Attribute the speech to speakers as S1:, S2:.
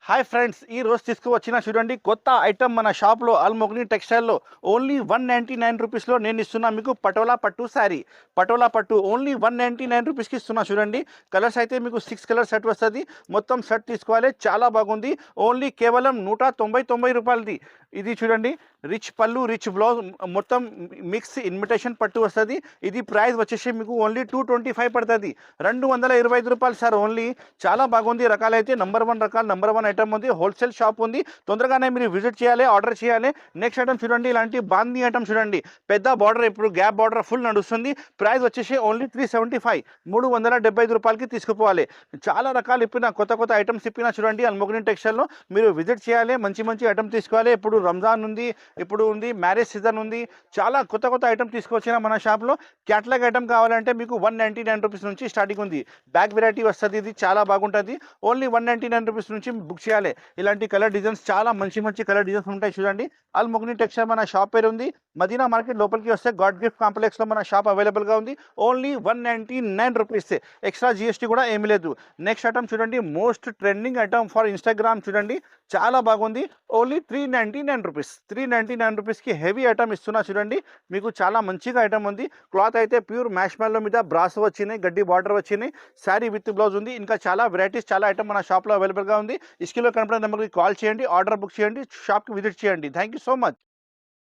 S1: Hi friends, ఈ రోజు తీసుకువచ్చిన చూడండి కొత్త ఐటమ్ మన షాప్లో అల్మోగ్ని టెక్స్టైల్లో ఓన్లీ 199 రూపీస్లో నేను ఇస్తున్నా మీకు పటోలా పట్టు శారీ. పటోలా పట్టు ఓన్లీ 199 రూపీస్కి ఇస్తున్నా చూడండి. కలర్స్ అయితే మీకు 6 కలర్ సెట్ వస్తుంది. మొత్తం సెట్ తీసుకోవాలి, చాలా బాగుంది. ఓన్లీ కేవలం 190 రూపాయలది. ఇది చూడండి, రిచ్ పళ్ళు రిచ్ బ్లౌజ్ మొత్తం మిక్స్ ఇన్విటేషన్ పట్టు వస్తుంది. ఇది ప్రైస్ వచ్చేసి మీకు ఓన్లీ 225 పడుతుంది. 225 రూపాయలు సార్ ఓన్లీ. చాలా బాగుంది. రకాలైతే నంబర్ 1 రకాలు, నంబర్ 1 ఐటమ్ ఉంది. హోల్సేల్ షాప్ ఉంది. తొందరగానే మీరు విజిట్ చేయాలి, ఆర్డర్ చేయాలి. నెక్స్ట్ ఐటమ్ చూడండి, ఇలాంటి బాందీ ఐటమ్ చూడండి. పెద్ద బార్డర్, ఇప్పుడు గ్యాప్ బార్డర్ ఫుల్ నడుస్తుంది. ప్రైస్ వచ్చేసి ఓన్లీ 375, 375 రూపాయలకి తీసుకుపోవాలి. చాలా రకాలు ఇప్పిన, కొత్త ఐటమ్స్ ఇప్పిన చూడండి అల్మోగ్ని టెక్స్టైల్లో. మీరు విజిట్ చేయాలి, మంచి ఐటమ్ తీసుకోవాలి. ఇప్పుడు రంజాన్ ఉంది, ఇప్పుడు ఉంది మ్యారేజ్ సీజన్ ఉంది. చాలా కొత్త ఐటమ్ తీసుకొచ్చిన మన షాప్లో. క్యాటలాగ్ ఐటమ్ కావాలంటే మీకు 199 రూపీస్ నుంచి స్టార్టింగ్ ఉంది. బ్యాక్ వెరైటీ వస్తుంది, ఇది చాలా బాగుంటుంది. ఓన్లీ 199 రూపీస్ నుంచి బుక్ చేయాలి. ఇలాంటి కలర్ డిజైన్స్, చాలా మంచి కలర్ డిజైన్స్ ఉంటాయి చూడండి. అల్మోగ్ని టెక్స్టైల్ మన షాప్ పేరు ఉంది. మదీనా మార్కెట్ లోపలికి వస్తే గాడ్ గిఫ్ట్ కాంప్లెక్స్లో మన షాప్ అవైలబుల్గా ఉంది. ఓన్లీ 199 రూపీస్, ఎక్స్ట్రా జిఎస్టీ కూడా ఏమీ లేదు. నెక్స్ట్ ఐటమ్ చూడండి, most trending item for Instagram చూడండి, చాలా బాగుంది. ఓన్లీ 399 రూపీస్, 399 రూపీస్కి హెవీ ఐటమ్ ఇస్తున్నా చూడండి. మీకు చాలా మంచిగా ఐటమ్ ఉంది. క్లాత్ అయితే ప్యూర్ మ్యాష్ మ్యాల్లో మీద బ్రాస్ వచ్చినాయి, గడ్డి బార్డర్ వచ్చినాయి. శారీ విత్ బ్లౌజ్ ఉంది. ఇంకా చాలా వెరైటీస్, చాలా ఐటమ్ మన షాప్లో అవైలబుల్గా ఉంది. స్క్రీన్లో కనపడే నెంబర్కి కాల్ చేయండి, ఆర్డర్ బుక్ చేయండి, షాప్కి విజిట్ చేయండి. Thank you so much.